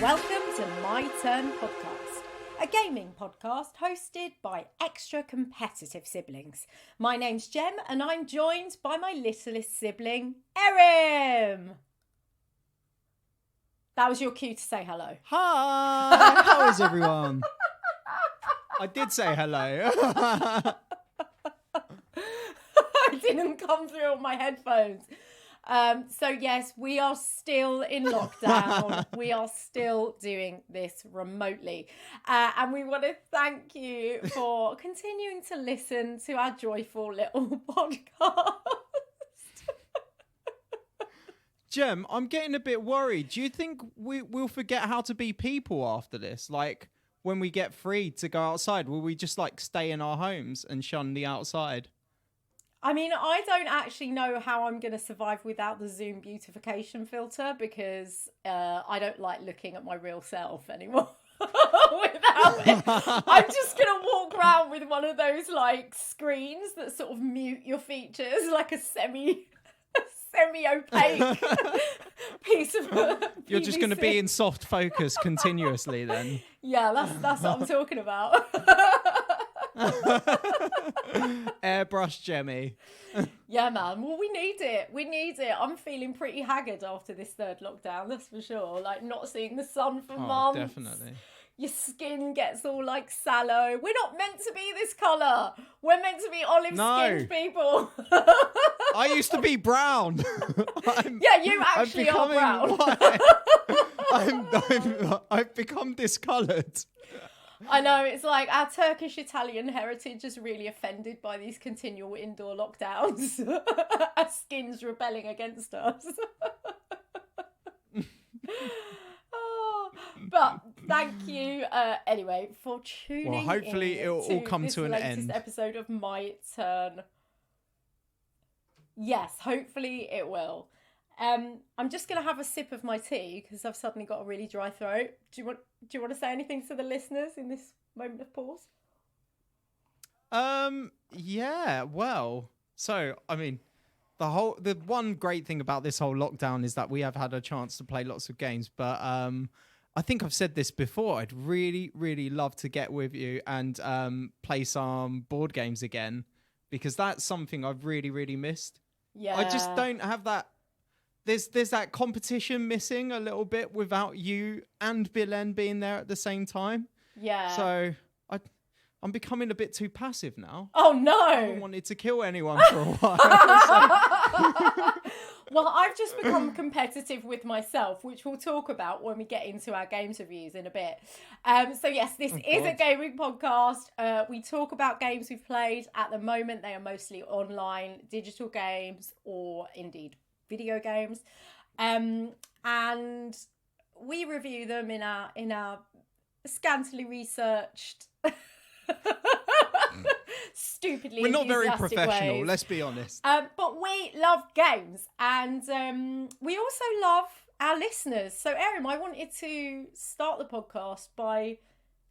Welcome to My Turn Podcast, a gaming podcast hosted by extra competitive siblings. My name's Gem and I'm joined by my littlest sibling, Erim. That was your cue to say hello. Hi, how is everyone? I did say hello. It didn't come through on my headphones. So yes, we are still in lockdown. We are still doing this remotely. And we want to thank you for continuing to listen to our joyful little podcast. Jem, I'm getting a bit worried. Do you think we'll forget how to be people after this? Like, when we get free to go outside, will we just like stay in our homes and shun the outside? I mean, I don't actually know how I'm going to survive without the Zoom beautification filter because I don't like looking at my real self anymore without it. I'm just going to walk around with one of those like screens that sort of mute your features, like a semi-opaque piece of You're just going to be in soft focus continuously then. Yeah, that's what I'm talking about. Airbrush Jemmy. Yeah, man. Well, we need it. I'm feeling pretty haggard after this third lockdown, that's for sure. Like, not seeing the sun for months. Definitely. Your skin gets all, like, sallow. We're not meant to be this colour. We're meant to be olive-skinned people. I used to be brown. Yeah, you actually are brown. I've become discoloured. I know, it's like our Turkish-Italian heritage is really offended by these continual indoor lockdowns. Our skin's rebelling against us. But thank you, anyway, for tuning in. Well, hopefully it'll all come to an end. This episode of My Turn. Yes, hopefully it will. I'm just going to have a sip of my tea because I've suddenly got a really dry throat. Do you want to say anything to the listeners in this moment of pause? Yeah, well, so, I mean, the one great thing about this whole lockdown is that we have had a chance to play lots of games, but I think I've said this before. I'd really, really love to get with you and play some board games again because that's something I've really, really missed. Yeah. I just don't have that. There's that competition missing a little bit without you and Bilen being there at the same time. Yeah. So I'm becoming a bit too passive now. Oh, no. I haven't wanted to kill anyone for a while. Well, I've just become competitive with myself, which we'll talk about when we get into our games reviews in a bit. So yes, this is a gaming podcast. We talk about games we've played. At the moment, they are mostly online digital games or indeed video games. And we review them in our scantily researced stupidly We're not very professional, ways. let's be honest. But we love games and we also love our listeners. So Erin, I wanted to start the podcast by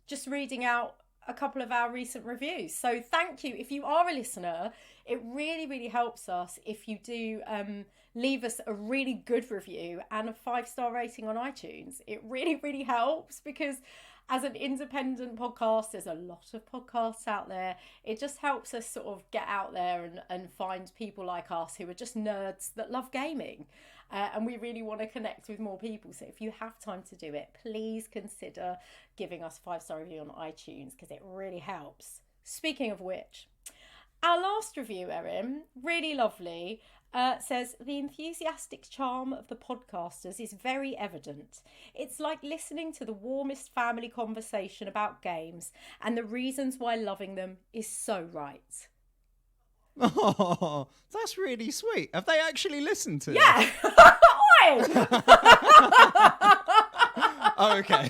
just reading out a couple of our recent reviews. So thank you. If you are a listener, it really, really helps us if you do leave us a really good review and a 5-star rating on iTunes. It really, really helps because as an independent podcast, there's a lot of podcasts out there. It just helps us sort of get out there and find people like us who are just nerds that love gaming. And we really want to connect with more people. So if you have time to do it, please consider giving us a 5-star review on iTunes because it really helps. Speaking of which, our last review, Erin, really lovely, says, the enthusiastic charm of the podcasters is very evident. It's like listening to the warmest family conversation about games and the reasons why loving them is so right. Oh, that's really sweet. Have they actually listened to Yeah. it? Oh, okay.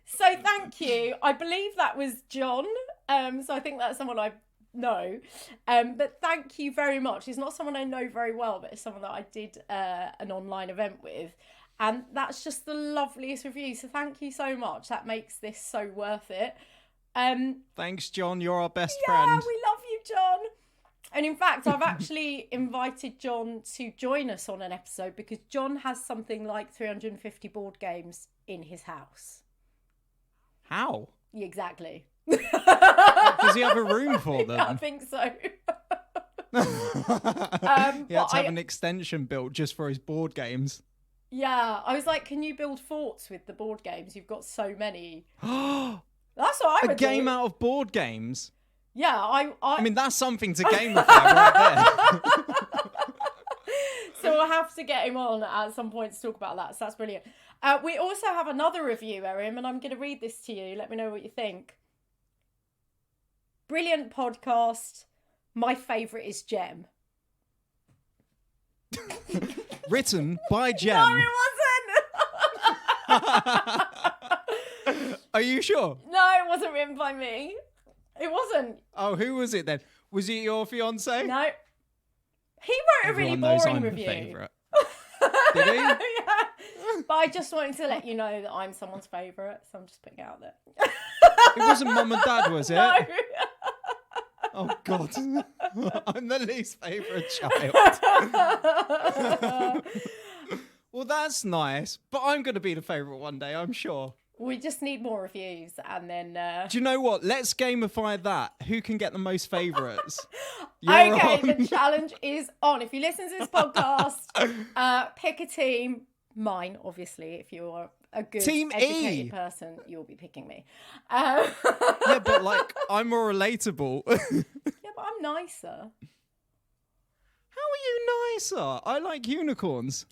So thank you. I believe that was John. So I think that's someone I know. But thank you very much. It's not someone I know very well, but it's someone that I did an online event with. And that's just the loveliest review. So thank you so much. That makes this so worth it. Thanks, John. You're our best Yeah, friend. we love you, John. And in fact, I've actually invited John to join us on an episode because John has something like 350 board games in his house. How? Exactly. Does he have a room for them? Yeah, I think so. He had to have an extension built just for his board games. Yeah, I was like, can you build forts with the board games? You've got so many. That's what I would do. A game out of board games? Yeah, I mean, that's something to gamify right there. So we'll have to get him on at some point to talk about that. So that's brilliant. We also have another review, Erim, and I'm going to read this to you. Let me know what you think. Brilliant podcast. My favourite is Gem. Written by Gem. No, it wasn't. Are you sure? No, it wasn't written by me. It wasn't. Oh, who was it then? Was it your fiance? No. He wrote a really boring review. Favourite. Did he? Yeah. But I just wanted to let you know that I'm someone's favourite, so I'm just putting it out there. It wasn't Mum and Dad, was it? No. Oh, God. I'm the least favourite child. Well, that's nice, but I'm going to be the favourite one day, I'm sure. We just need more reviews and then... Do you know what? Let's gamify that. Who can get the most favourites? Okay, the challenge is on. If you listen to this podcast, pick a team. Mine, obviously. If you're a good, Team educated E. person, you'll be picking me. Yeah, but like, I'm more relatable. Yeah, but I'm nicer. How are you nicer? I like unicorns.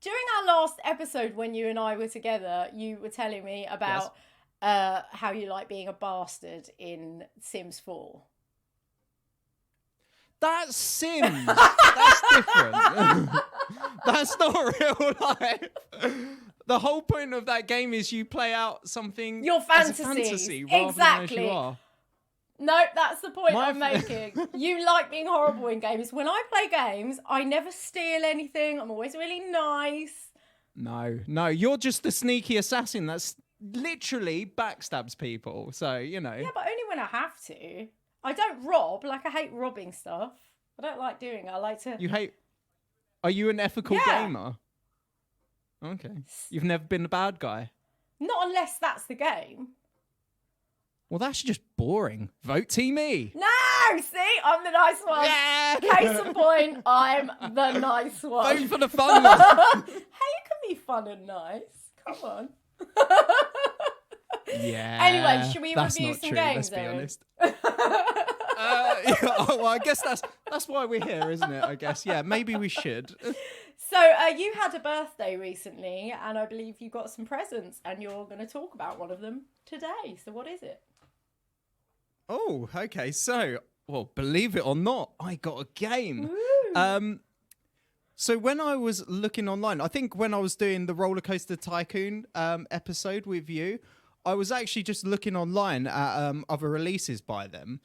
During our last episode, when you and I were together, you were telling me about how you like being a bastard in Sims 4. That's Sims. That's different. That's not real life. The whole point of that game is you play out something Your as a fantasies. fantasy rather Exactly. than as you are. No, that's the point I'm making. You like being horrible in games. When I play games, I never steal anything. I'm always really nice. No, you're just the sneaky assassin that's literally backstabs people. So, you know. Yeah, but only when I have to. I don't rob. Like, I hate robbing stuff. I don't like doing it. I like to... You hate... Are you an ethical gamer? Okay. You've never been a bad guy? Not unless that's the game. Well, that's just boring. Vote Team E. No! See? I'm the nice one. Yeah! Case in point, I'm the nice one. Vote for the fun one. Hey, you can be fun and nice. Come on. Yeah. Anyway, should we that's review not some true, games, let's be Erin? honest. Yeah, well, I guess that's why we're here, isn't it? I guess. Yeah, maybe we should. So you had a birthday recently, and I believe you got some presents, and you're going to talk about one of them today. So what is it? Oh, okay. So, well, believe it or not, I got a game. Ooh. So when I was looking online, I think when I was doing the Rollercoaster Tycoon episode with you, I was actually just looking online at other releases by them.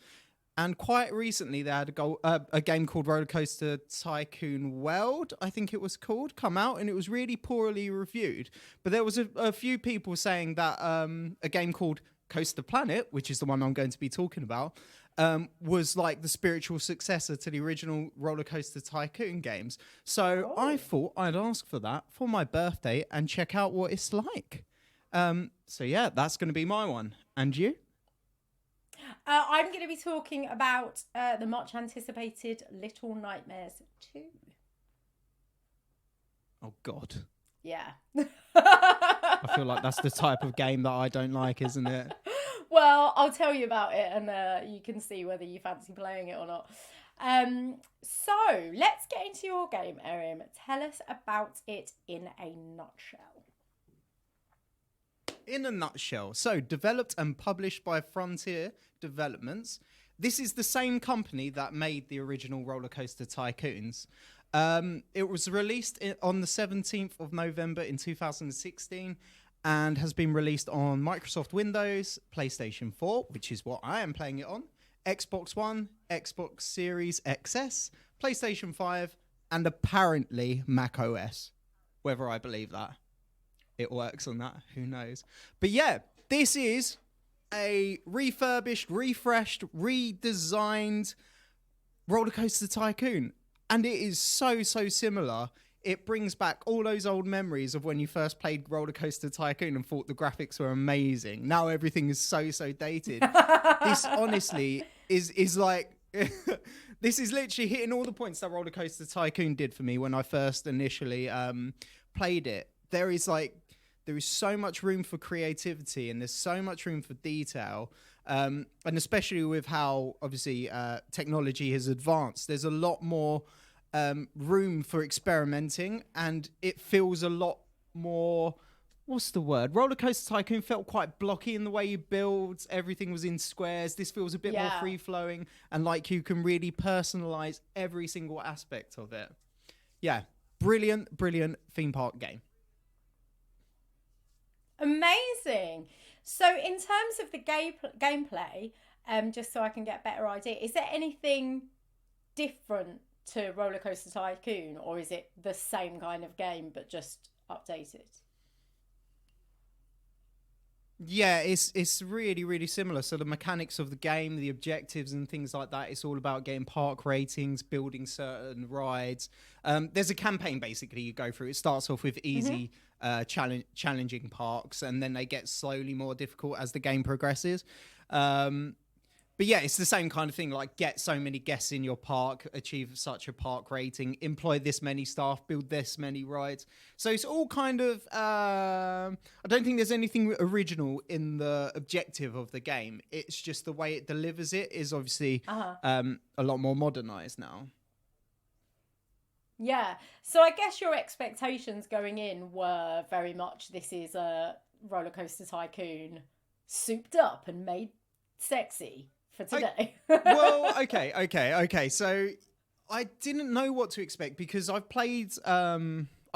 And quite recently, they had a game called Rollercoaster Tycoon World, I think it was called, come out, and it was really poorly reviewed. But there was a few people saying that a game called Coaster Planet, which is the one I'm going to be talking about, was like the spiritual successor to the original Rollercoaster Tycoon games. So I thought I'd ask for that for my birthday and check out what it's like. So yeah, that's going to be my one. And you? I'm going to be talking about the much anticipated Little Nightmares 2. Oh, God. Yeah. I feel like that's the type of game that I don't like, isn't it? Well, I'll tell you about it and you can see whether you fancy playing it or not. So, let's get into your game, Erim. Tell us about it in a nutshell. In a nutshell, so developed and published by Frontier Developments. This is the same company that made the original Rollercoaster Tycoons. It was released on the 17th of November in 2016 and has been released on Microsoft Windows, PlayStation 4, which is what I am playing it on, Xbox One, Xbox Series XS, PlayStation 5, and apparently Mac OS. Whether I believe that it works on that, who knows? But yeah, this is a refurbished, refreshed, redesigned Rollercoaster Tycoon, and it is so similar. It brings back all those old memories of when you first played Rollercoaster Tycoon and thought the graphics were amazing. Now everything is so dated. This honestly is like this is literally hitting all the points that Rollercoaster Tycoon did for me when I first initially played it. There is so much room for creativity and there's so much room for detail. And especially with how obviously technology has advanced, there's a lot more room for experimenting, and it feels a lot more, what's the word? Rollercoaster Tycoon felt quite blocky in the way you build. Everything was in squares. This feels a bit more free flowing, and like you can really personalize every single aspect of it. Yeah, brilliant theme park game. Amazing. So in terms of the gameplay, just so I can get a better idea, is there anything different to Rollercoaster Tycoon, or is it the same kind of game but just updated? Yeah, it's really similar. So the mechanics of the game, the objectives and things like that, it's all about getting park ratings, building certain rides. There's a campaign basically you go through. It starts off with easy challenging parks, and then they get slowly more difficult as the game progresses. But yeah, it's the same kind of thing, like get so many guests in your park, achieve such a park rating, employ this many staff, build this many rides. So it's all kind of, I don't think there's anything original in the objective of the game. It's just the way it delivers it is obviously a lot more modernized now. Yeah. So I guess your expectations going in were very much, this is a Rollercoaster Tycoon souped up and made sexy for today. Okay. So I didn't know what to expect because I've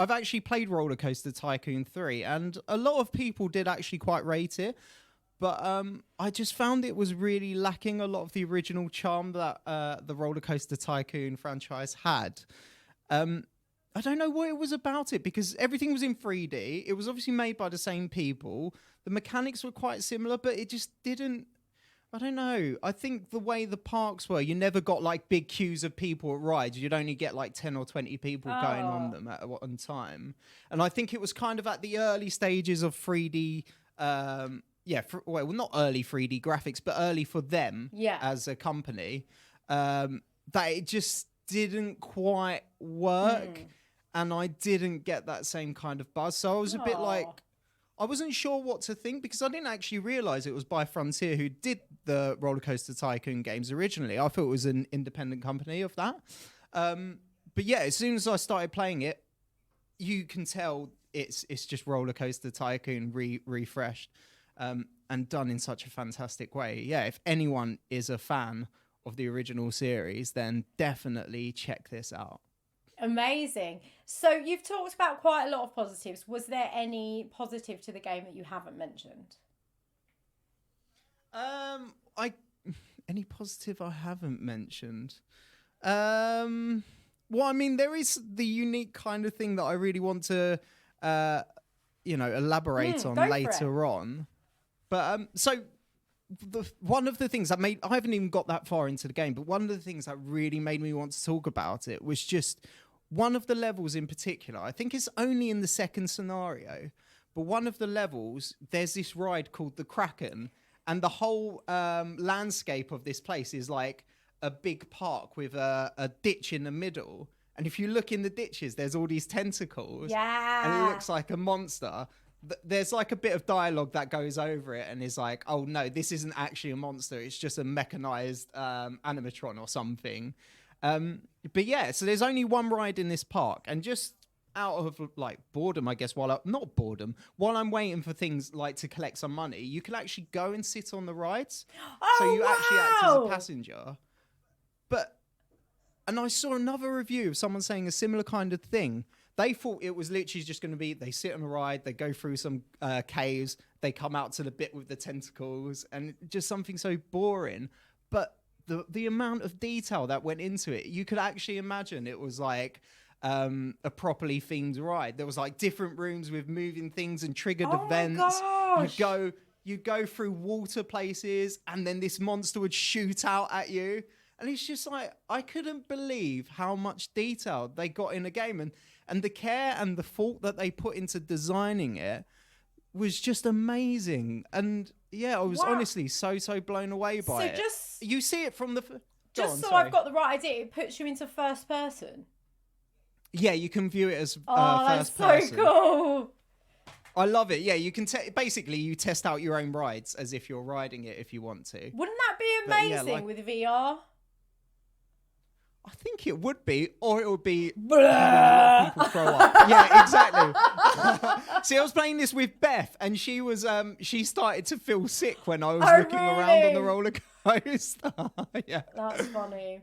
actually played Rollercoaster Tycoon 3, and a lot of people did actually quite rate it. But I just found it was really lacking a lot of the original charm that the Rollercoaster Tycoon franchise had. I don't know what it was about it, because everything was in 3D. It was obviously made by the same people. The mechanics were quite similar, but it just didn't... I don't know. I think the way the parks were, you never got like big queues of people at rides. You'd only get like 10 or 20 people going on them at one time. And I think it was kind of at the early stages of 3D... well, not early 3D graphics, but early for them as a company, that it just didn't quite work. And I didn't get that same kind of buzz. So I was a bit like, I wasn't sure what to think, because I didn't actually realize it was by Frontier who did the Rollercoaster Tycoon games originally. I thought it was an independent company of that. But yeah, as soon as I started playing it, you can tell it's just Rollercoaster Tycoon refreshed, and done in such a fantastic way. Yeah, if anyone is a fan of the original series, then definitely check this out. Amazing. So you've talked about quite a lot of positives. Was there any positive to the game that you haven't mentioned? Any positive I haven't mentioned? Well, I mean, there is the unique kind of thing that I really want to, elaborate on later on. But so one of the things that I haven't even got that far into the game, but one of the things that really made me want to talk about it was just one of the levels in particular. I think it's only in the second scenario, but one of the levels, there's this ride called the Kraken, and the whole landscape of this place is like a big park with a ditch in the middle. And if you look in the ditches, there's all these tentacles. Yeah. And it looks like a monster. There's like a bit of dialogue that goes over it and is like, oh no, this isn't actually a monster. It's just a mechanized animatron or something. But yeah, so there's only one ride in this park, and just out of like boredom, I guess, while I'm waiting for things like to collect some money, you can actually go and sit on the rides. So you actually act as a passenger. And I saw another review of someone saying a similar kind of thing. They thought it was literally just going to be, they sit on a ride, they go through some caves, they come out to the bit with the tentacles, and just something so boring. But the amount of detail that went into it, you could actually imagine it was like a properly themed ride. There was like different rooms with moving things and triggered events. You go through water places, and then this monster would shoot out at you. And it's just like, I couldn't believe how much detail they got in a game, and the care and the thought that they put into designing it was just amazing. And yeah, I was honestly so blown away by it. You see it from the... I've got the right idea, it puts you into first person. Yeah, you can view it as first that's person. So cool. I love it. Yeah, you can basically you test out your own rides as if you're riding it if you want to. Wouldn't that be amazing with VR? I think it would be, or it would be having a lot of people throw up. Yeah, exactly. See, I was playing this with Beth, and she was she started to feel sick when I was looking around on the roller coaster. Yeah, that's funny.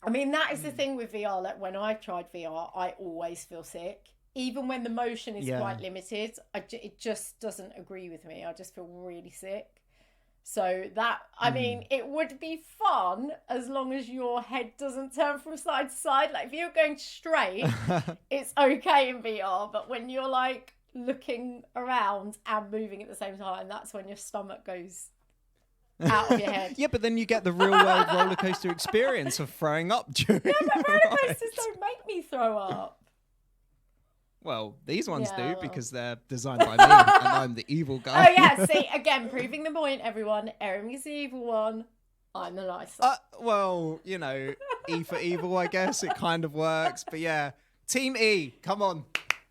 I mean, that is the thing with VR. Like when I've tried VR, I always feel sick. Even when the motion is quite limited, it just doesn't agree with me. I just feel really sick. So that, I mean, it would be fun as long as your head doesn't turn from side to side. Like if you're going straight, it's okay in VR. But when you're like looking around and moving at the same time, that's when your stomach goes out of your head. Yeah, but then you get the real world roller coaster experience of throwing up during but roller coasters don't make me throw up. Well, these ones do because they're designed by me and I'm the evil guy. Oh yeah, see, again, proving the point, everyone. Erim is the evil one. I'm the nice one. Well, you know, E for evil, I guess. It kind of works. But yeah, Team E, come on.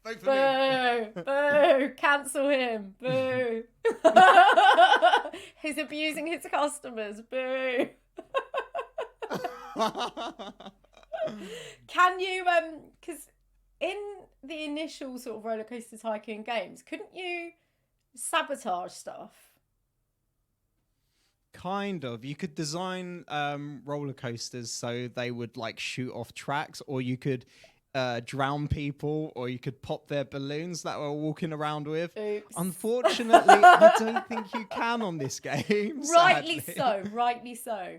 Vote for me. Boo! Cancel him! Boo! He's abusing his customers. Boo! Can you because in the initial sort of roller coaster tycoon games, couldn't you sabotage stuff? Kind of. You could design roller coasters so they would like shoot off tracks, or you could drown people, or you could pop their balloons that we're walking around with. Oops. Unfortunately, I don't think you can on this game. Rightly sadly. so.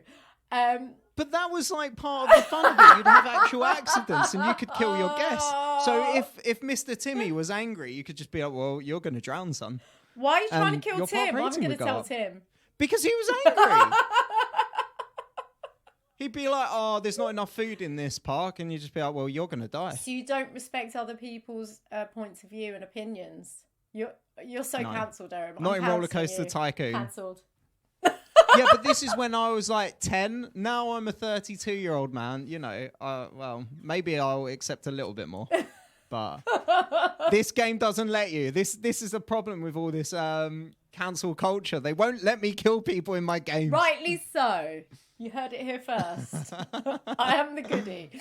But that was like part of the fun of it. You'd have actual accidents and you could kill your guests. So if Mr. Timmy was angry, you could just be like, well, you're going to drown, son. Why are you trying to kill Tim? I'm going to tell Tim. Because he was angry. He'd be like, oh, there's not enough food in this park. And you'd just be like, well, you're going to die. So you don't respect other people's points of view and opinions. You're so cancelled, Erim. Not in Rollercoaster Tycoon. Cancelled. Yeah, but this is when I was like 10. Now I'm a 32-year-old man. You know, well, maybe I'll accept a little bit more. But this game doesn't let you. This is a problem with all this cancel culture. They won't let me kill people in my games. Rightly so. You heard it here first. I am the goodie.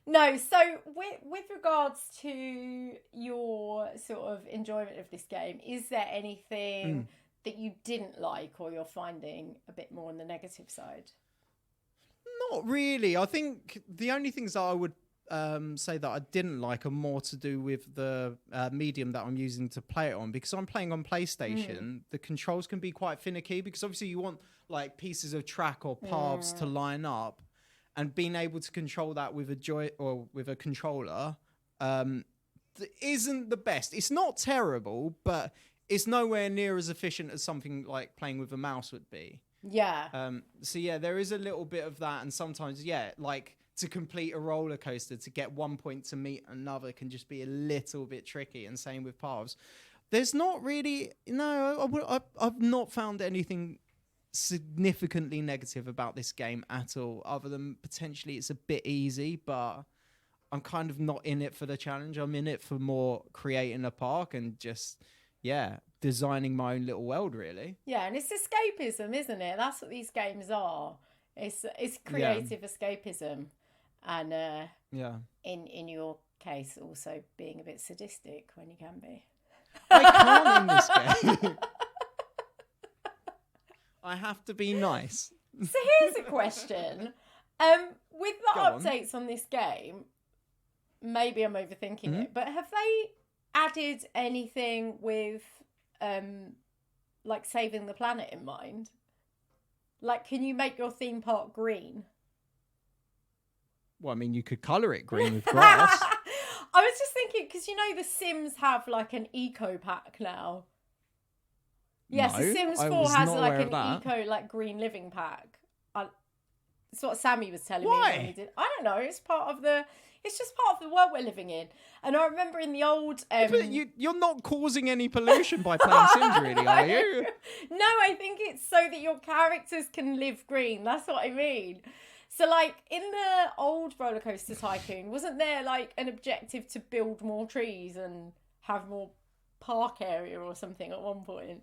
No, so with regards to your sort of enjoyment of this game, is there anything that you didn't like or you're finding a bit more on the negative side? Not really. I think the only things that I would say that I didn't like are more to do with the medium that I'm using to play it on, because I'm playing on PlayStation. The controls can be quite finicky because obviously you want like pieces of track or paths to line up, and being able to control that with a controller isn't the best. It's not terrible, but it's nowhere near as efficient as something like playing with a mouse would be. Yeah. So yeah, there is a little bit of that, and sometimes like to complete a roller coaster, to get one point to meet another can just be a little bit tricky, and same with paths. There's not really, I've not found anything significantly negative about this game at all, other than potentially it's a bit easy, but I'm kind of not in it for the challenge. I'm in it for more creating a park and just, designing my own little world, really. Yeah, and it's escapism, isn't it? That's what these games are. It's creative escapism. And in your case, also being a bit sadistic when you can be. I can't in this game. I have to be nice. So here's a question. With the updates on this game, maybe I'm overthinking it, but have they added anything with like saving the planet in mind? Like, can you make your theme park green? Well, I mean, you could colour it green with grass. I was just thinking, because The Sims have like an eco pack now. Yes, The Sims 4 has like an eco, like green living pack. It's what Sammy was telling me when we Why? did. I don't know. It's just part of the world we're living in. And I remember in the old. But you're not causing any pollution by playing Sims, really, are you? No, I think it's so that your characters can live green. That's what I mean. So, like, in the old Rollercoaster Tycoon, wasn't there, like, an objective to build more trees and have more park area or something at one point?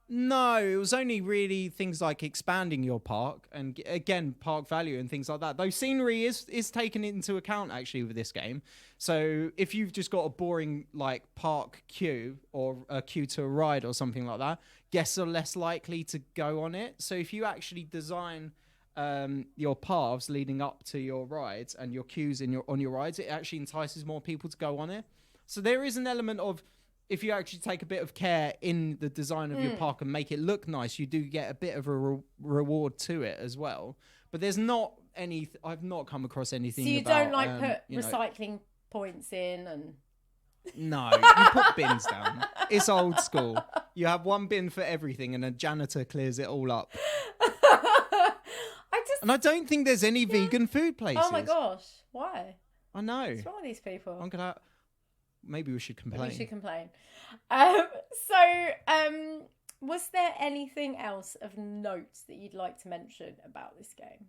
No, it was only really things like expanding your park and, again, park value and things like that. Though scenery is taken into account, actually, with this game. So if you've just got a boring, like, park queue or a queue to a ride or something like that, guests are less likely to go on it. So if you actually design your paths leading up to your rides and your queues on your rides, it actually entices more people to go on it. So there is an element of, if you actually take a bit of care in the design of your park and make it look nice, you do get a bit of a reward to it as well. But there's not any, I've not come across anything. So you about, don't like put recycling points in and. No, you put bins down. It's old school. You have one bin for everything and a janitor clears it all up. And I don't think there's any vegan food places. Oh my gosh, why? I know. What's wrong with these people? Maybe we should complain. Was there anything else of note that you'd like to mention about this game?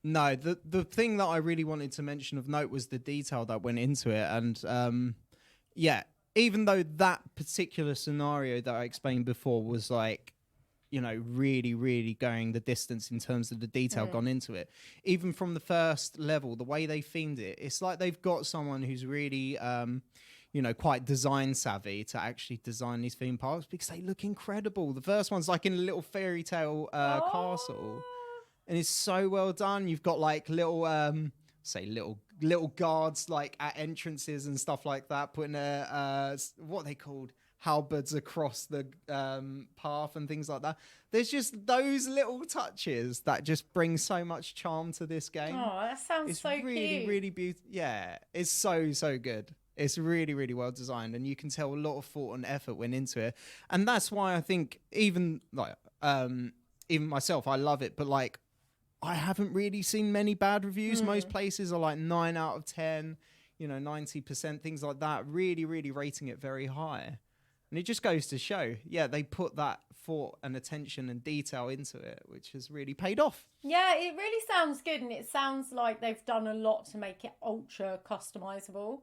No, the thing that I really wanted to mention of note was the detail that went into it. And even though that particular scenario that I explained before was like, really, really going the distance in terms of the detail gone into it. Even from the first level, the way they themed it, it's like they've got someone who's really, quite design savvy to actually design these theme parks because they look incredible. The first one's like in a little fairy tale castle, and it's so well done. You've got like little, little guards like at entrances and stuff like that, putting what are they called? Halberds across the path and things like that. There's just those little touches that just bring so much charm to this game. Oh, that sounds so really, cute. really beautiful. Yeah, it's so good. It's really, really well designed, and you can tell a lot of thought and effort went into it. And that's why I think even myself, I love it. But like, I haven't really seen many bad reviews. Most places are like 9 out of 10, 90%, things like that. Really, really rating it very high. And it just goes to show, they put that thought and attention and detail into it, which has really paid off. Yeah, it really sounds good. And it sounds like they've done a lot to make it ultra customizable.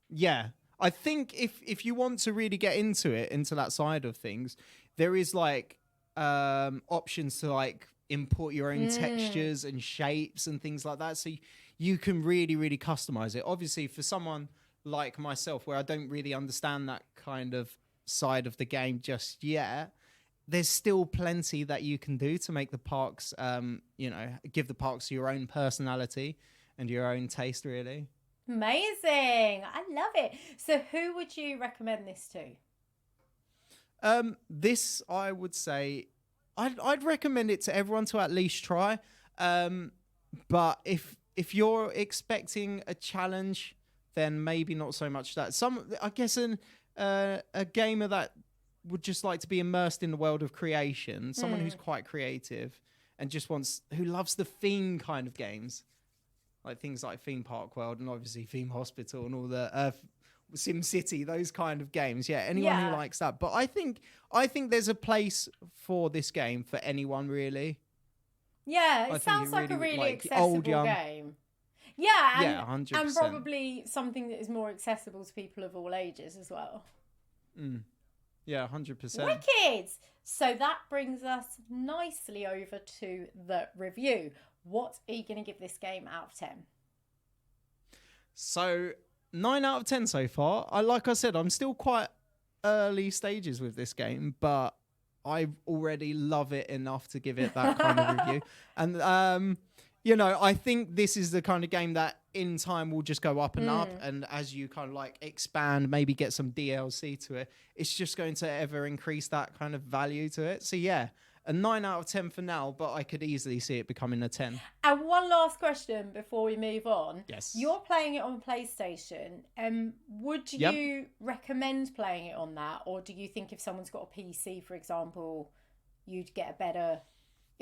Yeah. I think if you want to really get into that side of things, there is like options to like import your own textures and shapes and things like that. So you can really, really customize it. Obviously, for someone like myself, where I don't really understand that kind of side of the game just yet, there's still plenty that you can do to make the parks, give the parks your own personality and your own taste, really. Amazing. I love it. So who would you recommend this to? This, I would say, I'd recommend it to everyone to at least try. But if you're expecting a challenge, then maybe not so much that. I guess a gamer that would just like to be immersed in the world of creation, someone who's quite creative and just who loves the theme kind of games, like things like Theme Park World and obviously Theme Hospital and all the Sim City, those kind of games. Yeah, anyone who likes that. But I think there's a place for this game for anyone, really. Yeah, it sounds like a really accessible game. Yeah, 100%. And probably something that is more accessible to people of all ages as well. Yeah, 100%. Wicked! So that brings us nicely over to the review. What are you going to give this game out of 10? So, 9 out of 10 so far. Like I said, I'm still quite early stages with this game, but I already love it enough to give it that kind of review. And, I think this is the kind of game that in time will just go up and up. And as you kind of like expand, maybe get some DLC to it, it's just going to ever increase that kind of value to it. So yeah, a 9 out of 10 for now, but I could easily see it becoming a 10. And one last question before we move on. Yes. You're playing it on PlayStation. Would you recommend playing it on that? Or do you think if someone's got a PC, for example, you'd get a better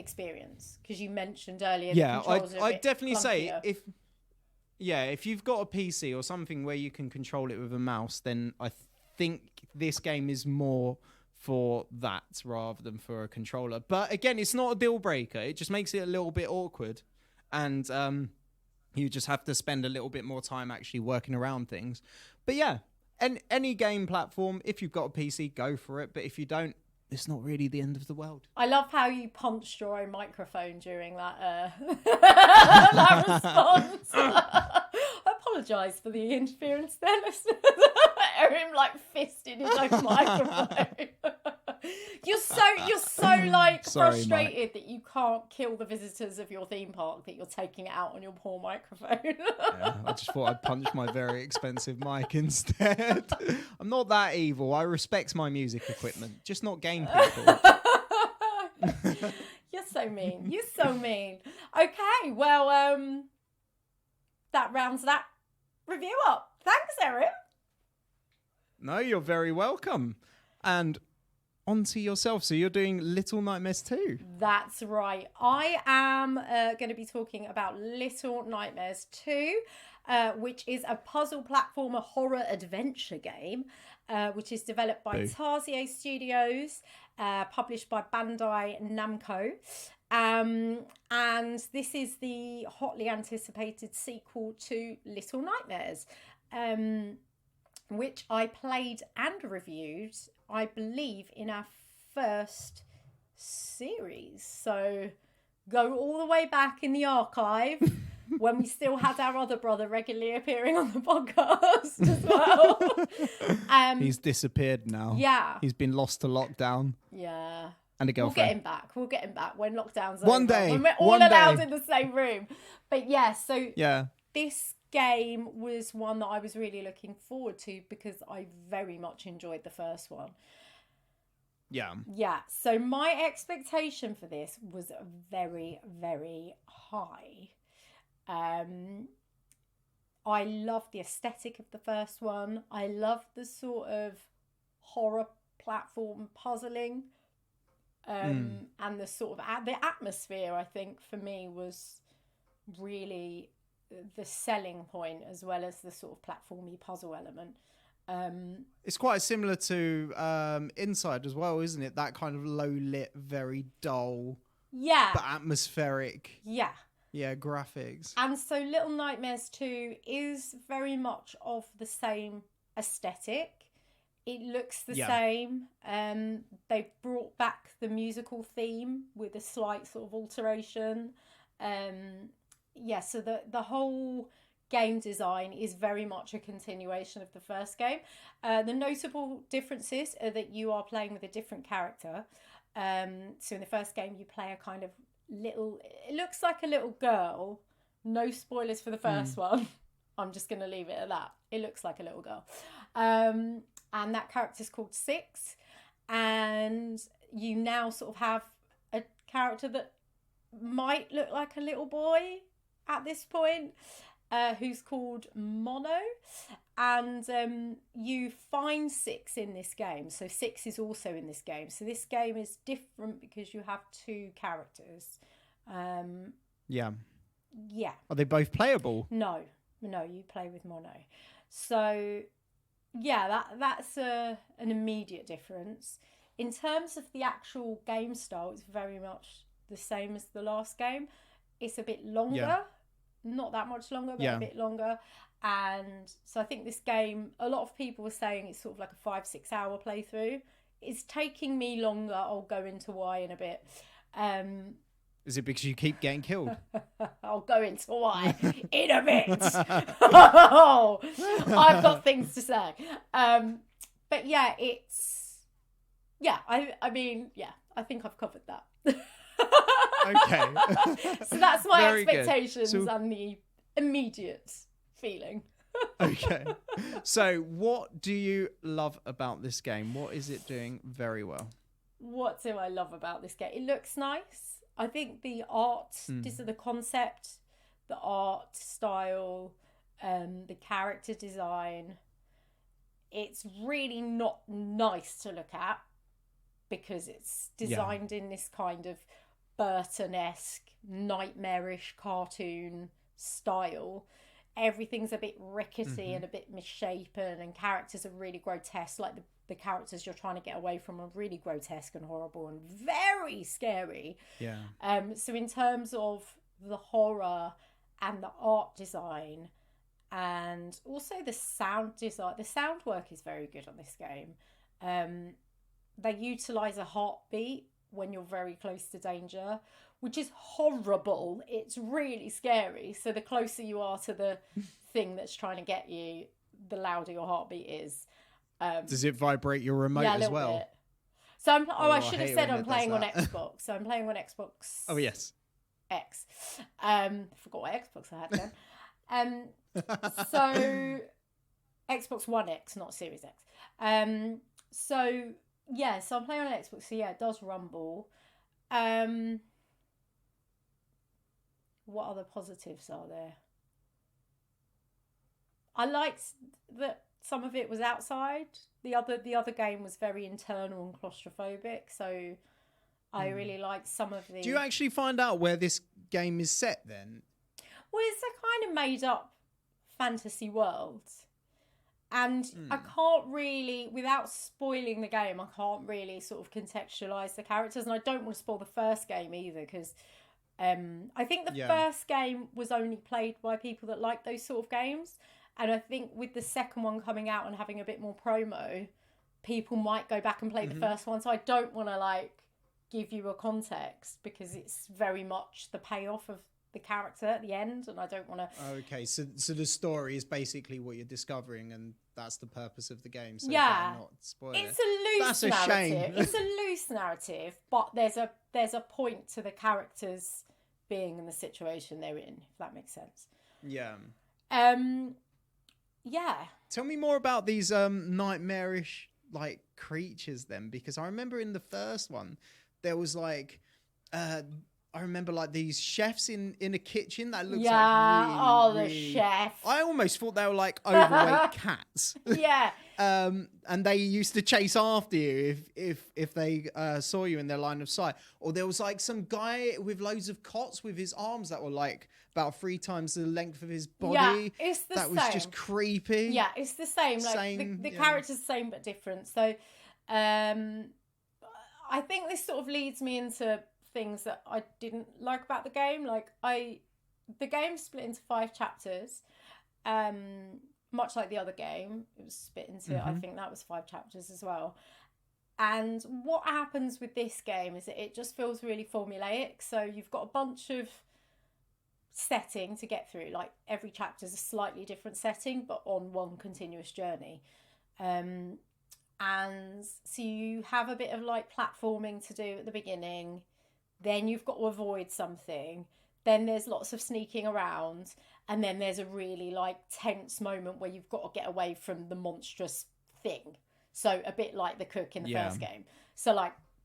experience? Because you mentioned earlier. Yeah, the controls are a I'd bit definitely say clunkier. if you've got a PC or something where you can control it with a mouse, then I think this game is more for that rather than for a controller. But again, it's not a deal breaker. It just makes it a little bit awkward. And you just have to spend a little bit more time actually working around things. But yeah, any game platform, if you've got a PC, go for it. But if you don't, it's not really the end of the world. I love how you punched your own microphone during that that response. I apologise for the interference there, listeners. Erim like fisted his own microphone. You're so like Sorry, frustrated Mike. that you can't kill the visitors of your theme park that you're taking it out on your poor microphone. Yeah, I just thought I'd punch my very expensive mic instead. I'm not that evil. I respect my music equipment, just not game people. You're so mean. You're so mean. Okay, well, that rounds that review up. Thanks, Erin. No, you're very welcome. And on to yourself. So you're doing Little Nightmares 2. That's right. I am going to be talking about Little Nightmares 2, which is a puzzle platformer horror adventure game, which is developed by Tarsier Studios, published by Bandai Namco. And this is the hotly anticipated sequel to Little Nightmares, which I played and reviewed, I believe, in our first series. So go all the way back in the archive when we still had our other brother regularly appearing on the podcast as well. He's disappeared now. Yeah. He's been lost to lockdown. Yeah. And a girlfriend. We'll get him back when lockdown's One over. day. When we're all allowed in the same room. But yeah, so this game was one that I was really looking forward to because I very much enjoyed the first one. Yeah, so my expectation for this was very, very high. I loved the aesthetic of the first one. I loved the sort of horror platform puzzling. And the sort of the atmosphere, I think, for me was really the selling point, as well as the sort of platformy puzzle element. It's quite similar to Inside as well, isn't it? That kind of low lit, very dull, but atmospheric. Yeah, graphics. And so Little Nightmares 2 is very much of the same aesthetic. It looks the same. They've brought back the musical theme with a slight sort of alteration. So the whole game design is very much a continuation of the first game. The notable differences are that you are playing with a different character. So in the first game, you play a kind of it looks like a little girl. No spoilers for the first one. I'm just going to leave it at that. It looks like a little girl. And that character's called Six. And you now sort of have a character that might look like a little boy at this point, who's called Mono. And you find Six in this game. So Six is also in this game. So this game is different because you have two characters. Yeah. Are they both playable? No, you play with Mono. So yeah, that's an immediate difference. In terms of the actual game style, it's very much the same as the last game. It's a bit longer, not that much longer, but a bit longer. And so I think this game, a lot of people were saying it's sort of like a 5-6 hour playthrough. It's taking me longer. I'll go into why in a bit. Is it because you keep getting killed? I'll go into why in a bit. I've got things to say. But yeah, I think I've covered that. Okay. So that's my Very expectations and the immediate feeling. Okay. So what do you love about this game? What is it doing very well? What do I love about this game? It looks nice. I think the art, the concept, the art style, the character design, it's really not nice to look at because it's designed in this kind of Burton-esque, nightmarish cartoon style. Everything's a bit rickety and a bit misshapen, and characters are really grotesque. Like the characters you're trying to get away from are really grotesque and horrible and very scary. Yeah. So in terms of the horror and the art design, and also the sound design, the sound work is very good on this game. They utilize a heartbeat when you're very close to danger, which is horrible. It's really scary. So the closer you are to the thing that's trying to get you, the louder your heartbeat is. Does it vibrate your remote yeah, a as little well? bit. So I should have hate said when I'm it playing does on that. Xbox. So I'm playing on Xbox Oh, yes. X. Forgot what Xbox I had then. So Xbox One X, not Series X. So yeah, so I'm playing on Xbox. So yeah, it does rumble. What other positives are there? I liked that some of it was outside. The other game was very internal and claustrophobic. So I really liked some of the. Do you actually find out where this game is set then? Well, it's a kind of made up fantasy world. And I can't really, without spoiling the game, I can't really sort of contextualise the characters. And I don't want to spoil the first game either, because I think the first game was only played by people that like those sort of games. And I think with the second one coming out and having a bit more promo, people might go back and play the first one. So I don't want to give you a context, because it's very much the payoff of the character at the end, and I don't want to. Okay, so the story is basically what you're discovering, and that's the purpose of the game. So yeah, not spoil it's it. a loose That's a narrative. shame. It's a loose narrative, but there's a point to the characters being in the situation they're in, if that makes sense. Yeah. Yeah. Tell me more about these nightmarish creatures then, because I remember in the first one there was I remember these chefs in a kitchen that looks really, the chef. I almost thought they were overweight cats. Yeah. And they used to chase after you if they saw you in their line of sight. Or there was some guy with loads of cots with his arms that were about 3 times the length of his body. Yeah, it's the same. That was just creepy. Yeah, it's the same. The character's the same but different. So I think this sort of leads me into things that I didn't like about the game. The game split into 5 chapters, much like the other game. It was split into I think that was 5 chapters as well. And what happens with this game is that it just feels really formulaic. So you've got a bunch of setting to get through. Every chapter is a slightly different setting, but on one continuous journey. And so you have a bit of platforming to do at the beginning. Then you've got to avoid something. Then there's lots of sneaking around. And then there's a really tense moment where you've got to get away from the monstrous thing. So a bit like the cook in the first game. So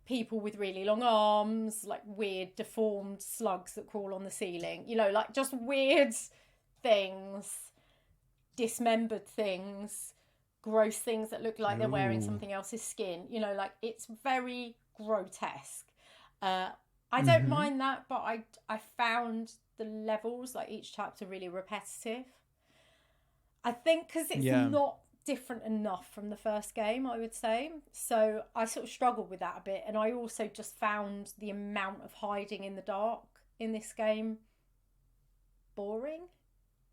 people with really long arms, weird deformed slugs that crawl on the ceiling. Just weird things, dismembered things, gross things that look like they're wearing something else's skin. It's very grotesque. I don't mind that, but I found the levels, each chapter, really repetitive. I think because it's not different enough from the first game, I would say. So I sort of struggled with that a bit. And I also just found the amount of hiding in the dark in this game boring,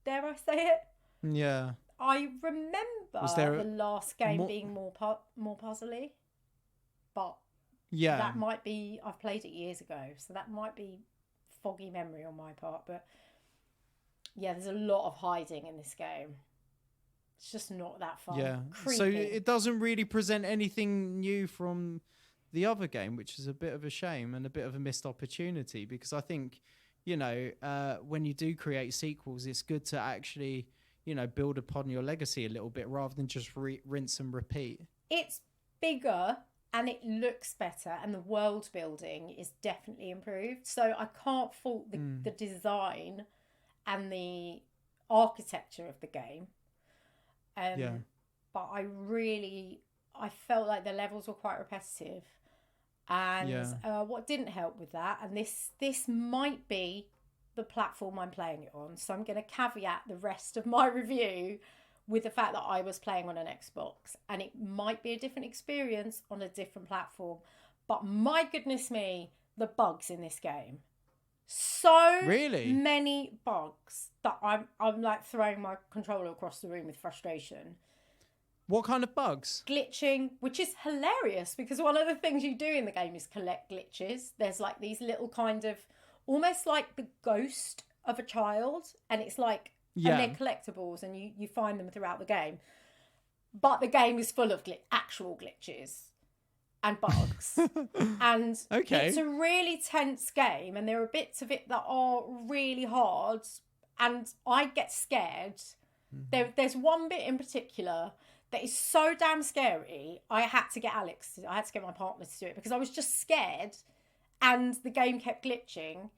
dare I say it. Yeah. I remember the last game being more puzzly, but that might be, I've played it years ago, so that might be foggy memory on my part. But yeah, there's a lot of hiding in this game. It's just not that fun. Yeah. Creepy. So it doesn't really present anything new from the other game, which is a bit of a shame and a bit of a missed opportunity, because I think, when you do create sequels, it's good to actually, build upon your legacy a little bit rather than just rinse and repeat. It's bigger and it looks better, and the world building is definitely improved. So I can't fault the design and the architecture of the game. But I felt like the levels were quite repetitive. And what didn't help with that, and this might be the platform I'm playing it on, so I'm going to caveat the rest of my review with the fact that I was playing on an Xbox, and it might be a different experience on a different platform. But my goodness me, the bugs in this game. So really many bugs that I'm like throwing my controller across the room with frustration. What kind of bugs? Glitching, which is hilarious because one of the things you do in the game is collect glitches. There's like these little kind of, almost like the ghost of a child, and it's like, and they're collectibles, and you find them throughout the game. But the game is full of actual glitches and bugs. And it's a really tense game, and there are bits of it that are really hard, and I get scared. There's one bit in particular that is so damn scary. I had to get my partner to do it because I was just scared, and the game kept glitching.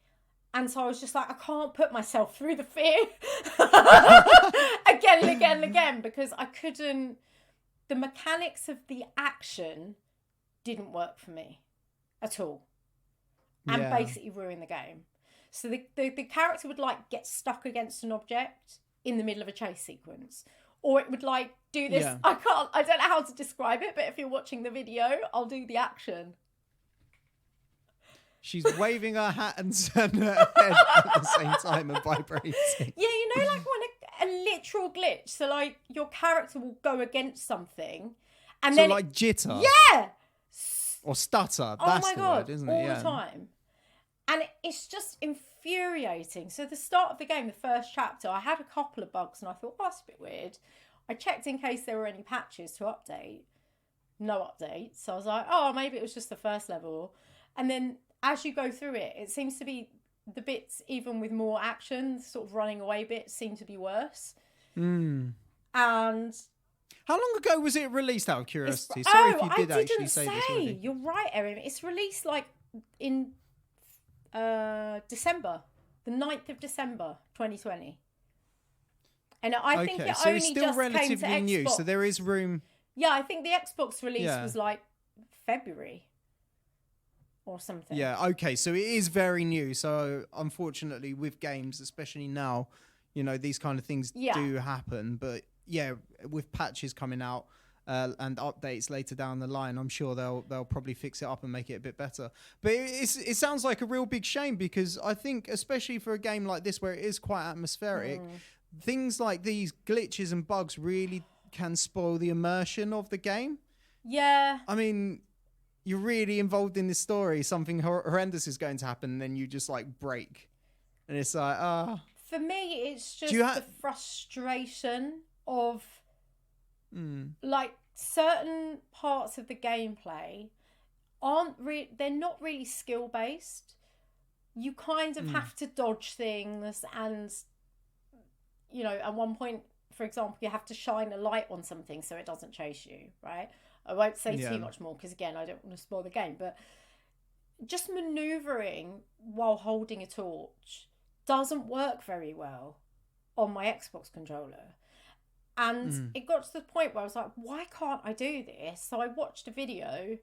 And so I was just like, I can't put myself through the fear again and again and again, because I couldn't. The mechanics of the action didn't work for me at all, and basically ruined the game. So the character would like get stuck against an object in the middle of a chase sequence, or it would like do this. I don't know how to describe it, but if you're watching the video, I'll do the action. She's waving her hands and her head at the same time and vibrating. Yeah, you know, like when a literal glitch. So like your character will go against something, and then like jitter. Yeah. Or stutter. Oh That's my the God, word, isn't it? all the time. And it's just infuriating. So the start of the game, the first chapter, I had a couple of bugs, and I thought, oh, that's a bit weird. I checked in case there were any patches to update. No updates. So I was like, oh, maybe it was just the first level. And then as you go through it, it seems to be the bits, even with more action, sort of running away bits, seem to be worse. And how long ago was it released, out of curiosity? Sorry if you did actually say this already. You're right, Erin. It's released like in December, the 9th of December, 2020. And I think it so only it's still just relatively came to new, Xbox. so there is room. Yeah, I think the Xbox release was like February or something. Yeah, okay, so it is very new. So unfortunately, with games, especially now, you know, these kind of things do happen. But yeah, with patches coming out and updates later down the line, I'm sure they'll probably fix it up and make it a bit better. But it sounds like a real big shame, because I think, especially for a game like this where it is quite atmospheric, things like these glitches and bugs really can spoil the immersion of the game. Yeah. I mean, you're really involved in this story, something horrendous is going to happen, and then you just like break. And it's like, For me, it's just the frustration of like certain parts of the gameplay they're not really skill based. You kind of have to dodge things, and you know, at one point, for example, you have to shine a light on something so it doesn't chase you, right? I won't say too much more because, again, I don't want to spoil the game, but just manoeuvring while holding a torch doesn't work very well on my Xbox controller. And it got to the point where I was like, why can't I do this? So I watched a video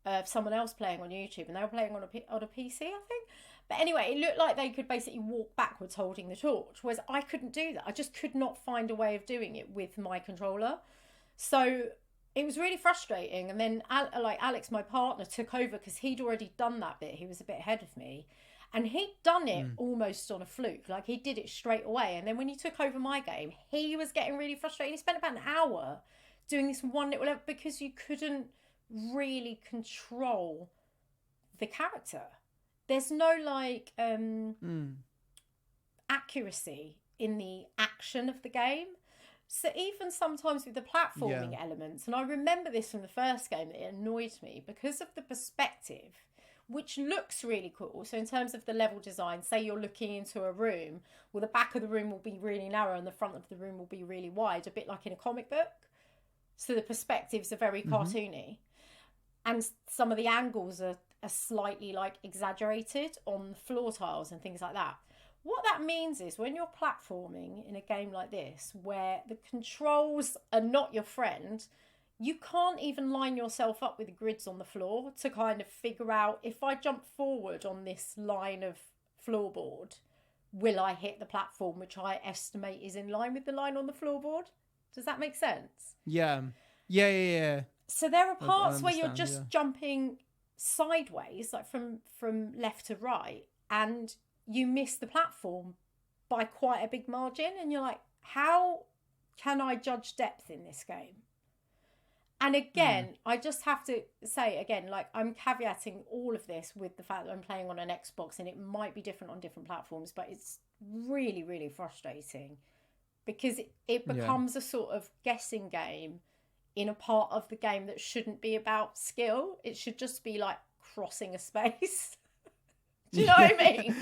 of someone else playing on YouTube, and they were playing on a PC, I think. But anyway, it looked like they could basically walk backwards holding the torch, whereas I couldn't do that. I just could not find a way of doing it with my controller. So it was really frustrating. And then Alex, my partner, took over because he'd already done that bit. He was a bit ahead of me. And he'd done it almost on a fluke. Like, he did it straight away. And then when he took over my game, he was getting really frustrated. He spent about an hour doing this one little level because you couldn't really control the character. There's no like accuracy in the action of the game. So even sometimes with the platforming elements, and I remember this from the first game, that it annoyed me because of the perspective, which looks really cool. So in terms of the level design, say you're looking into a room, well, the back of the room will be really narrow and the front of the room will be really wide, a bit like in a comic book. So the perspectives are very cartoony. And some of the angles are slightly like exaggerated on floor tiles and things like that. What that means is when you're platforming in a game like this, where the controls are not your friend, you can't even line yourself up with the grids on the floor to kind of figure out, if I jump forward on this line of floorboard, will I hit the platform which I estimate is in line with the line on the floorboard? Does that make sense? Yeah. So there are parts where you're understand, just jumping sideways, like from left to right, and you miss the platform by quite a big margin, and you're like, how can I judge depth in this game? And again, I just have to say again, like, I'm caveating all of this with the fact that I'm playing on an Xbox, and it might be different on different platforms, but it's really, really frustrating because it becomes a sort of guessing game in a part of the game that shouldn't be about skill. It should just be like crossing a space. Do you know what I mean?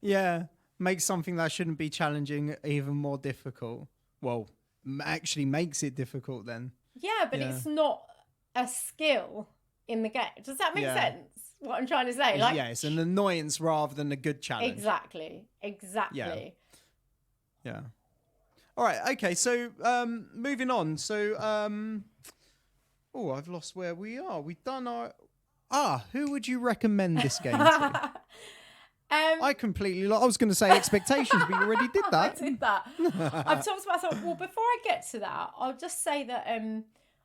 Yeah. Makes something that shouldn't be challenging even more difficult. Well, actually makes it difficult then. Yeah, but it's not a skill in the game. Does that make sense? What I'm trying to say? Like, yeah, it's an annoyance rather than a good challenge. Exactly. Yeah. All right. Okay. So, moving on. So, I've lost where we are. We've done our. Who would you recommend this game to? I completely. I was going to say expectations, but you already did that. I did that. I've talked about something. Well, before I get to that, I'll just say that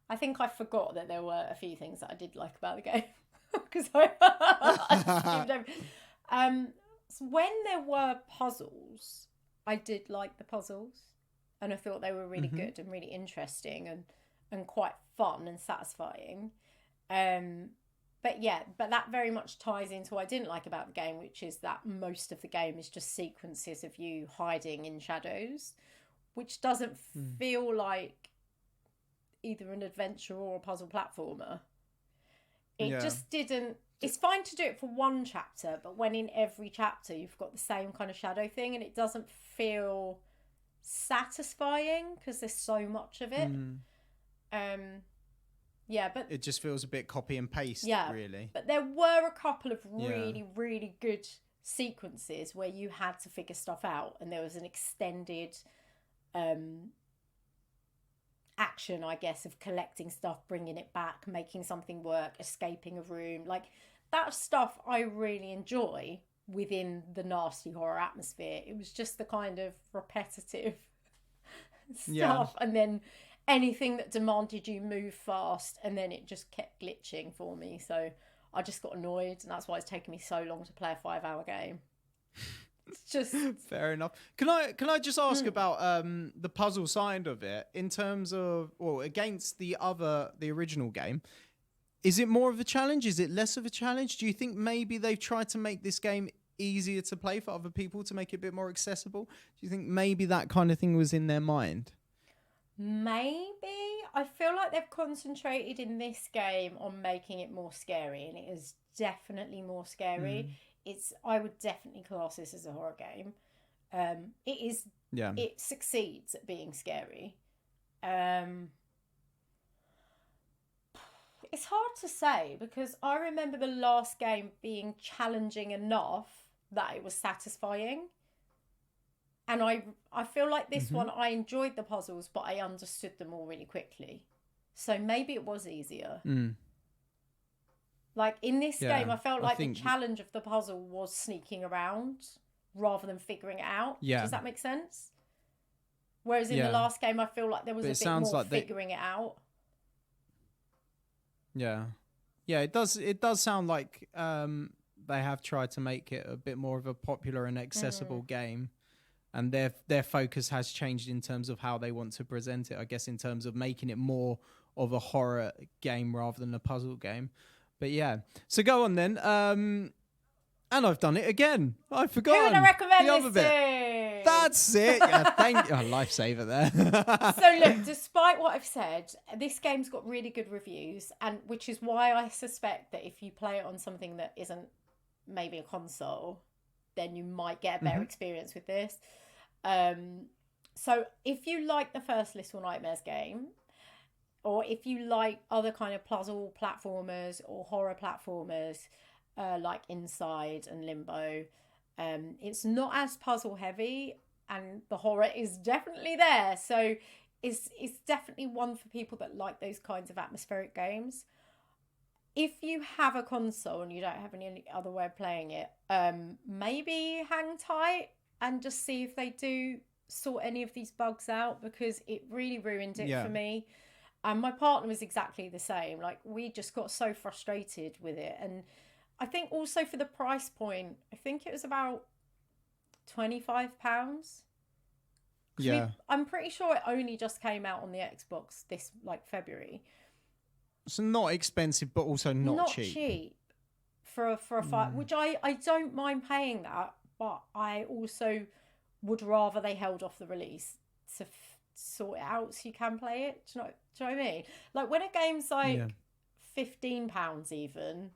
I think I forgot that there were a few things that I did like about the game because I so when there were puzzles, I did like the puzzles, and I thought they were really good and really interesting and quite fun and satisfying. But that very much ties into what I didn't like about the game, which is that most of the game is just sequences of you hiding in shadows, which doesn't feel like either an adventure or a puzzle platformer. It just didn't. It's fine to do it for one chapter, but when in every chapter you've got the same kind of shadow thing, and it doesn't feel satisfying because there's so much of it. Yeah, but it just feels a bit copy and paste, really. But there were a couple of really, really good sequences where you had to figure stuff out, and there was an extended action, I guess, of collecting stuff, bringing it back, making something work, escaping a room. Like, that stuff I really enjoy within the nasty horror atmosphere. It was just the kind of repetitive stuff, and then anything that demanded you move fast, and then it just kept glitching for me. So I just got annoyed, and that's why it's taken me so long to play a 5-hour game. It's just fair enough. Can I just ask about the puzzle side of it in terms of, against the original game? Is it more of a challenge? Is it less of a challenge? Do you think maybe they've tried to make this game easier to play for other people to make it a bit more accessible? Do you think maybe that kind of thing was in their mind? Maybe. I feel like they've concentrated in this game on making it more scary, and it is definitely more scary. I would definitely class this as a horror game. It is. Yeah. It succeeds at being scary. It's hard to say because I remember the last game being challenging enough that it was satisfying. And I feel like this one, I enjoyed the puzzles, but I understood them all really quickly. So maybe it was easier. Like, in this game, I felt like the challenge of the puzzle was sneaking around rather than figuring it out. Does that make sense? Whereas in the last game, I feel like there was a bit more like figuring it out. Yeah. Yeah, it does sound like they have tried to make it a bit more of a popular and accessible game. And their focus has changed in terms of how they want to present it, I guess, in terms of making it more of a horror game rather than a puzzle game. But yeah. So go on then. And I've done it again. I forgot. Who would I recommend this to? That's it. Yeah, thank you. Lifesaver there. So look, despite what I've said, this game's got really good reviews, and which is why I suspect that if you play it on something that isn't maybe a console, then you might get a better experience with this. So if you like the first Little Nightmares game, or if you like other kind of puzzle platformers or horror platformers, like Inside and Limbo, it's not as puzzle heavy, and the horror is definitely there. So is definitely one for people that like those kinds of atmospheric games. If you have a console and you don't have any other way of playing it, maybe hang tight and just see if they do sort any of these bugs out, because it really ruined it for me. And my partner was exactly the same. Like, we just got so frustrated with it. And I think also for the price point, I think it was about £25. Yeah. I'm pretty sure it only just came out on the Xbox this February. So not expensive, but also not cheap. For a fight, which I don't mind paying that, but I also would rather they held off the release to sort it out so you can play it. Do you know what I mean? Like, when a game's like £15 even,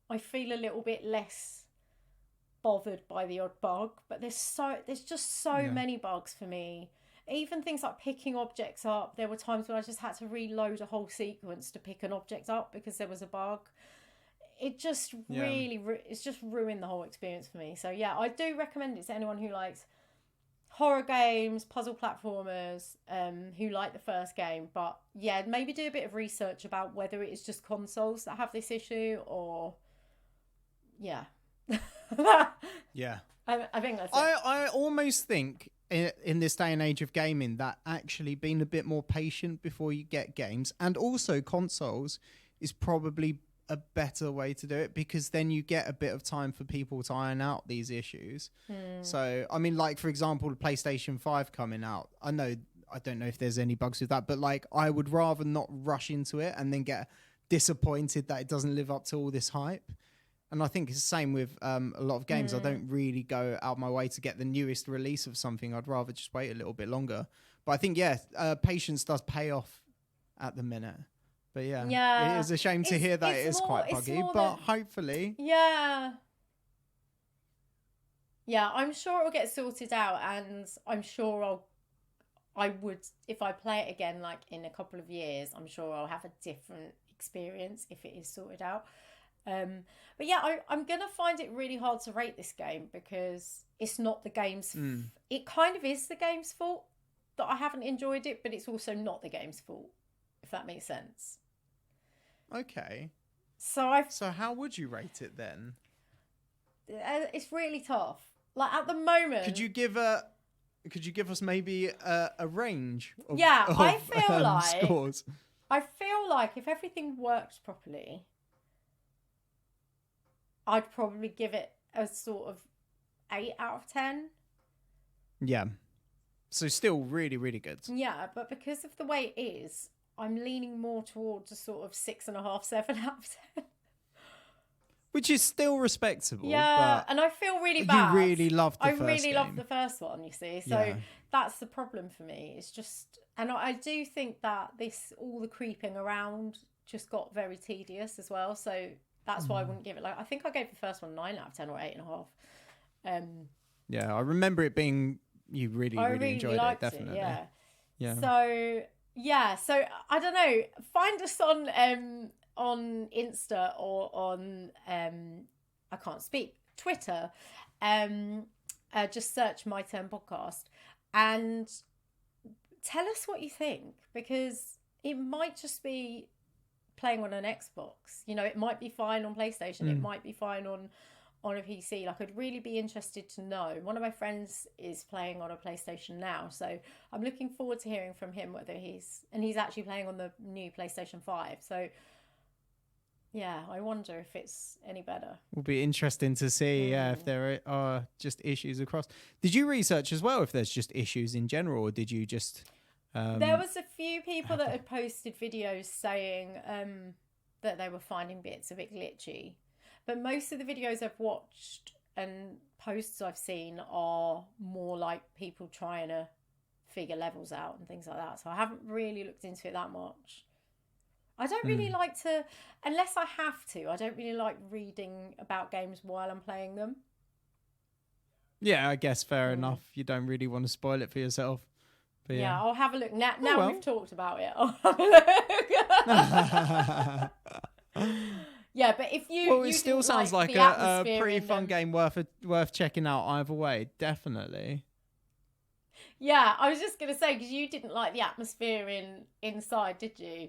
I feel a little bit less bothered by the odd bug, but there's just so many bugs for me. Even things like picking objects up. There were times when I just had to reload a whole sequence to pick an object up because there was a bug. It just really, it's just ruined the whole experience for me. So yeah, I do recommend it to anyone who likes horror games, puzzle platformers, who like the first game. But yeah, maybe do a bit of research about whether it is just consoles that have this issue, or yeah. Yeah. I think that's it. I almost think in this day and age of gaming that actually being a bit more patient before you get games, and also consoles, is probably a better way to do it, because then you get a bit of time for people to iron out these issues. So, I mean, like, for example, the PlayStation 5 coming out, I don't know if there's any bugs with that, but like, I would rather not rush into it and then get disappointed that it doesn't live up to all this hype. And I think it's the same with a lot of games. I don't really go out my way to get the newest release of something. I'd rather just wait a little bit longer. But I think, patience does pay off at the minute. But yeah, it is a shame to hear that it is quite buggy, but hopefully. Yeah, I'm sure it'll get sorted out, and I'm sure I would, if I play it again, like in a couple of years, I'm sure I'll have a different experience if it is sorted out. But yeah, I'm going to find it really hard to rate this game, because it's not the game's... It kind of is the game's fault that I haven't enjoyed it, but it's also not the game's fault, if that makes sense. Okay. So how would you rate it then? It's really tough. Like, at the moment... Could you give us maybe a range of, I feel like scores? I feel like if everything worked properly, I'd probably give it a sort of 8 out of 10. Yeah. So still really, really good. Yeah, but because of the way it is, I'm leaning more towards a sort of 6.5, 7 out of 10. Which is still respectable. Yeah, and I feel really bad. You really loved the first game. I really loved the first one, you see. So that's the problem for me. It's just... And I do think that all the creeping around just got very tedious as well. So that's why I wouldn't give it... I think I gave the first one 9 out of 10 or 8.5. Yeah, I remember it being... You really enjoyed it, definitely. Yeah. So, so I don't know. Find us on Insta or on I can't speak, Twitter. Just search My Turn Podcast and tell us what you think, because it might just be playing on an Xbox. You know, it might be fine on PlayStation. It might be fine on a PC. Like, I'd really be interested to know. One of my friends is playing on a PlayStation now, so I'm looking forward to hearing from him whether he's actually playing on the new PlayStation 5. So yeah, I wonder if it's any better. Will be interesting to see if there are just issues across. Did you research as well if there's just issues in general, or did you just... There was a few people that had posted videos saying that they were finding bits a bit glitchy. But most of the videos I've watched and posts I've seen are more like people trying to figure levels out and things like that. So I haven't really looked into it that much. I don't really like to, unless I have to, I don't really like reading about games while I'm playing them. Yeah, I guess fair enough. You don't really want to spoil it for yourself. But yeah, I'll have a look. Now we've talked about it, I'll have a look. Yeah, but if you... Well, it still sounds like a pretty fun game worth checking out either way, definitely. Yeah, I was just going to say, because you didn't like the atmosphere inside, did you?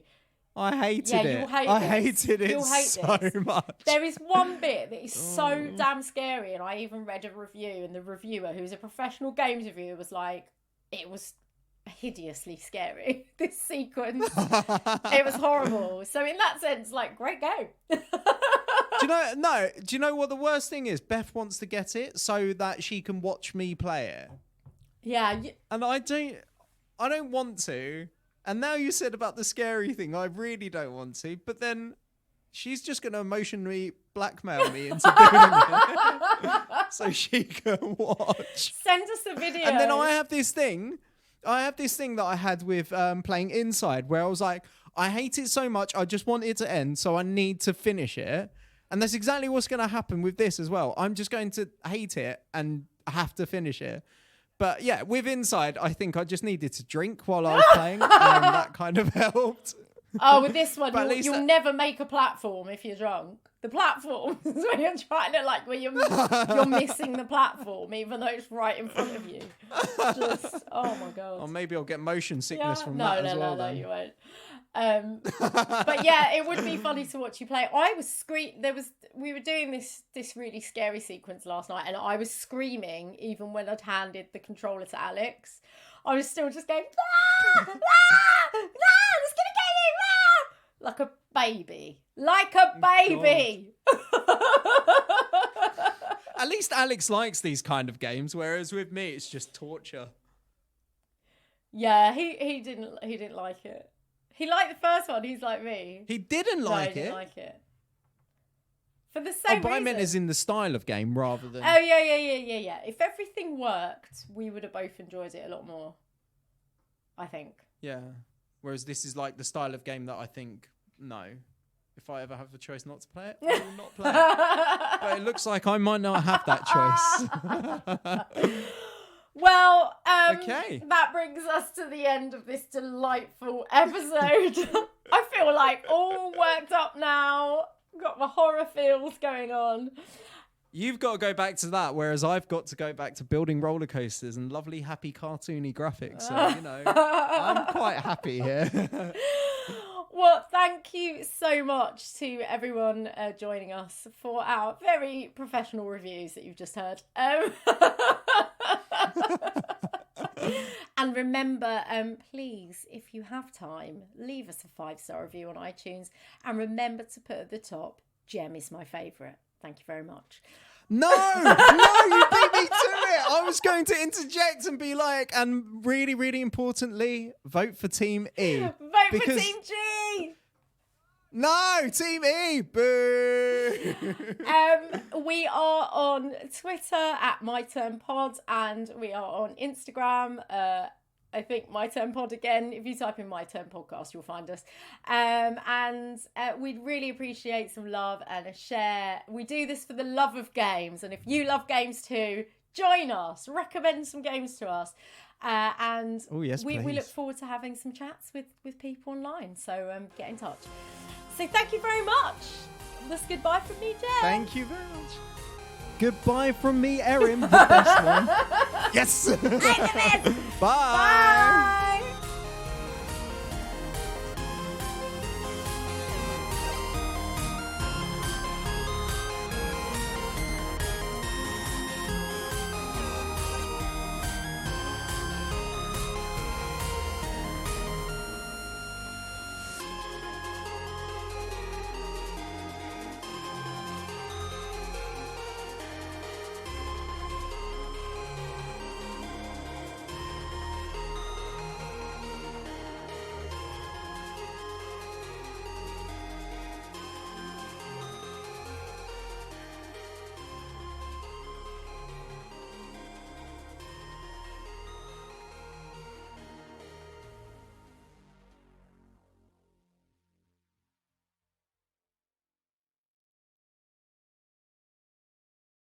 I hated it. You'll hate I this. hated it You'll hate so this. much. There is one bit that is so damn scary, and I even read a review, and the reviewer, who's a professional games reviewer, was like, it was hideously scary, this sequence. It was horrible. So in that sense, like, great game. Do you know what the worst thing is? Beth wants to get it so that she can watch me play it. Yeah. And I don't want to. And now you said about the scary thing, I really don't want to. But then she's just going to emotionally blackmail me into doing it so she can watch. Send us a video. And then I have this thing that I had with playing Inside, where I was like, I hate it so much, I just want it to end, so I need to finish it. And that's exactly what's going to happen with this as well. I'm just going to hate it and have to finish it. But yeah, with Inside, I think I just needed to drink while I was playing, and that kind of helped. Oh, with this one, you'll that... never make a platform if you're drunk. The platform is when you're trying to, like, where you're missing the platform, even though it's right in front of you. Just, oh my God. Or maybe I'll get motion sickness from that as well. No, you won't. But yeah, it would be funny to watch you play. I was we were doing this really scary sequence last night, and I was screaming even when I'd handed the controller to Alex. I was still just going, ah, ah, ah, it's gonna get you, ah! Like a baby. At least Alex likes these kind of games, whereas with me it's just torture. Yeah, he didn't like it. He liked the first one. He's like me. He didn't like he it. Didn't like it. For the same but reason. I meant as in the style of game rather than. Oh yeah. If everything worked, we would have both enjoyed it a lot more, I think. Yeah. Whereas this is like the style of game that I think, no. If I ever have the choice not to play it, I will not play it. But it looks like I might not have that choice. Well, okay. That brings us to the end of this delightful episode. I feel like all worked up now. Got my horror feels going on. You've got to go back to that, whereas I've got to go back to building roller coasters and lovely, happy, cartoony graphics. So, I'm quite happy here. Well, thank you so much to everyone joining us for our very professional reviews that you've just heard. And remember, please, if you have time, leave us a 5-star review on iTunes. And remember to put at the top, Gem is my favourite. Thank you very much. No, you beat me to it. I was going to interject and be like, and really, really importantly, vote for Team E. Vote for Team G. No, Team E. Boo. We are on Twitter at MyTurnPod, and we are on Instagram. I think MyTurnPod again. If you type in My Turn Podcast, you'll find us. And we'd really appreciate some love and a share. We do this for the love of games, and if you love games too, join us. Recommend some games to us. And yes, we look forward to having some chats with people online. So get in touch. So thank you very much. That's goodbye from me, Jen. Thank you very much. Goodbye from me, Erim, the best one. Yes. I'm the best. Bye. Bye.